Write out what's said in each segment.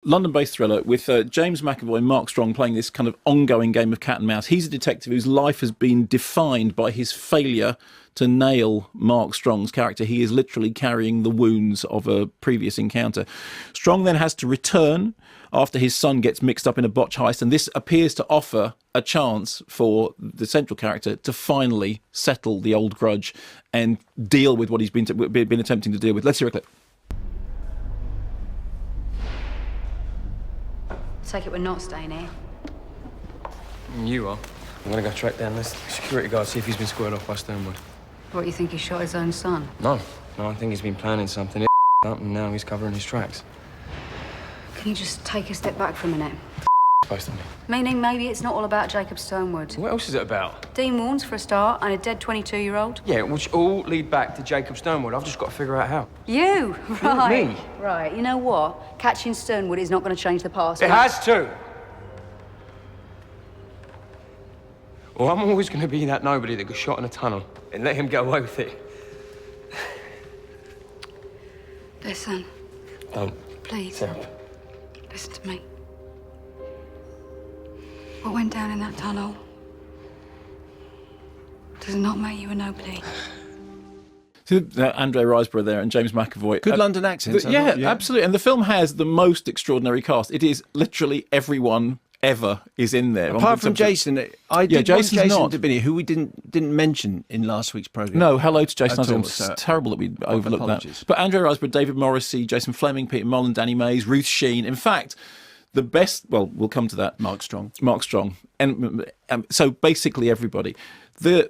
London-based thriller with James McAvoy and Mark Strong playing this kind of ongoing game of cat and mouse. He's a detective whose life has been defined by his failure to nail Mark Strong's character. He is literally carrying the wounds of a previous encounter. Strong then has to return after his son gets mixed up in a botch heist, and this appears to offer a chance for the central character to finally settle the old grudge and deal with what he's been attempting to deal with. Let's hear a clip. Take it we're not staying here. You are. I'm gonna go track down this security guard, see if he's been squared off by Stonewood. What, you think he shot his own son? No, I think he's been planning something up and now he's covering his tracks. Can you just take a step back for a minute? Supposed to be. Meaning maybe it's not all about Jacob Stonewood. What else is it about? Dean Warnes for a start, and a dead 22-year-old. Yeah, which all lead back to Jacob Stonewood. I've just got to figure out how. You? Right. Me? Right, you know what? Catching Stonewood is not going to change the past. It has to! Well, I'm always going to be that nobody that got shot in a tunnel and let him get away with it. Listen. Don't. Please. Sarah. Listen to me. What went down in that tunnel does not make you a nobody. Andre Riseborough there and James McAvoy. Good London accents. Yeah, absolutely. And the film has the most extraordinary cast. It is literally everyone ever is in there. Apart from Jason, I did want Jason's Jason not. to be here, who we didn't mention in last week's programme. No, hello to Jason. At all, It's so terrible that we overlooked apologies. that. But Andre Riseborough, David Morrissey, Jason Fleming, Peter Mullen, Danny Mays, Ruth Sheen. In fact, the best, well, we'll come to that. Mark Strong. And so basically everybody. The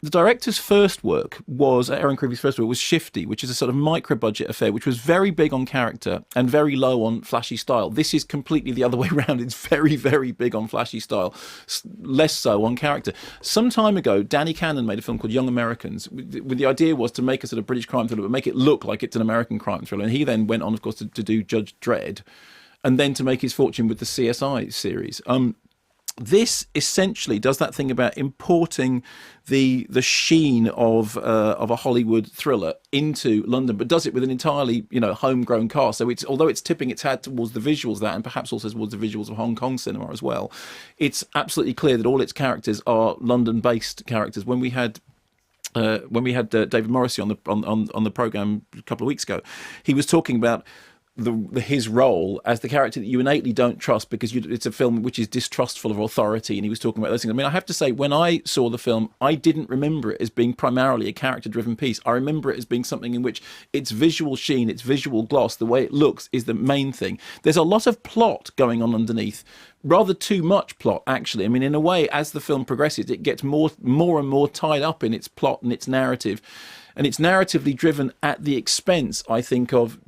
director's first work was, Aaron Creevey's first work was Shifty, which is a sort of micro-budget affair, which was very big on character and very low on flashy style. This is completely the other way around. It's very, very big on flashy style, less so on character. Some time ago, Danny Cannon made a film called Young Americans. The idea was to make a sort of British crime thriller, but make it look like it's an American crime thriller. And he then went on, of course, to do Judge Dredd, and then to make his fortune with the CSI series. This essentially does that thing about importing the sheen of a Hollywood thriller into London, but does it with an entirely homegrown cast. So although it's tipping its hat towards the visuals of that, and perhaps also towards the visuals of Hong Kong cinema as well, it's absolutely clear that all its characters are London-based characters. When we had David Morrissey on the program a couple of weeks ago, he was talking about his role as the character that you innately don't trust because it's a film which is distrustful of authority, and he was talking about those things. I mean, I have to say, when I saw the film, I didn't remember it as being primarily a character-driven piece. I remember it as being something in which its visual sheen, its visual gloss, the way it looks is the main thing. There's a lot of plot going on underneath, rather too much plot, actually. I mean, in a way, as the film progresses, it gets more and more tied up in its plot and its narrative. And it's narratively driven at the expense, I think, of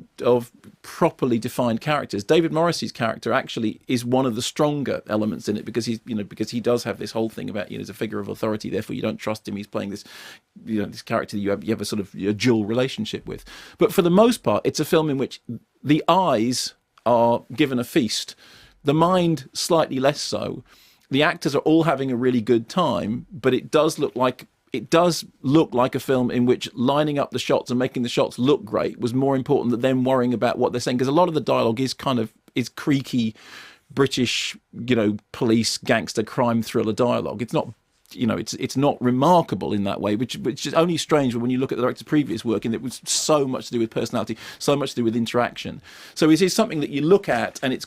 properly defined characters. David Morrissey's character actually is one of the stronger elements in it because because he does have this whole thing about as a figure of authority. Therefore, you don't trust him. He's playing this this character that you have a sort of a dual relationship with. But for the most part, it's a film in which the eyes are given a feast, the mind slightly less so. The actors are all having a really good time, but it does look like a film in which lining up the shots and making the shots look great was more important than them worrying about what they're saying. Because a lot of the dialogue is is creaky British, police gangster crime thriller dialogue. It's not, it's not remarkable in that way, which is only strange when you look at the director's previous work, and it was so much to do with personality, so much to do with interaction. So it is something that you look at, and it's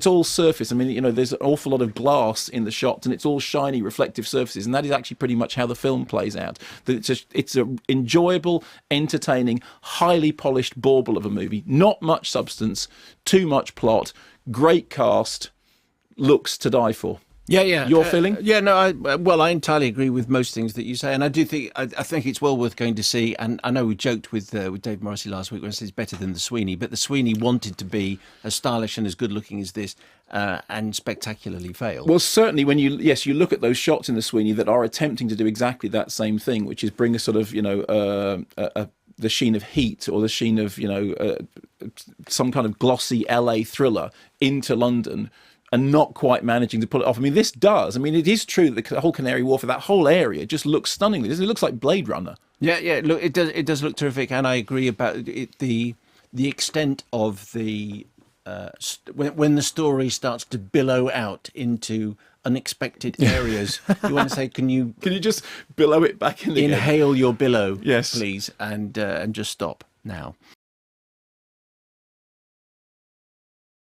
all surface. I mean, there's an awful lot of glass in the shots, and it's all shiny, reflective surfaces, and that is actually pretty much how the film plays out. That it's a enjoyable, entertaining, highly polished bauble of a movie. Not much substance, too much plot, great cast, looks to die for. Yeah. Your feeling? I entirely agree with most things that you say, and I do think I think it's well worth going to see. And I know we joked with Dave Morrissey last week when I said it's better than the Sweeney, but the Sweeney wanted to be as stylish and as good looking as this, and spectacularly failed. Well, certainly when you look at those shots in the Sweeney that are attempting to do exactly that same thing, which is bring a sort of the sheen of heat or the sheen of some kind of glossy LA thriller into London, and not quite managing to pull it off. I mean, this does. I mean, it is true that the whole Canary Wharf, that whole area, just looks stunningly. It looks like Blade Runner. Yeah. Look, it does look terrific, and I agree about it, the extent of the when the story starts to billow out into unexpected areas, you want to say, can you just billow it back in again? inhale your billow, Yes. please, and just stop now.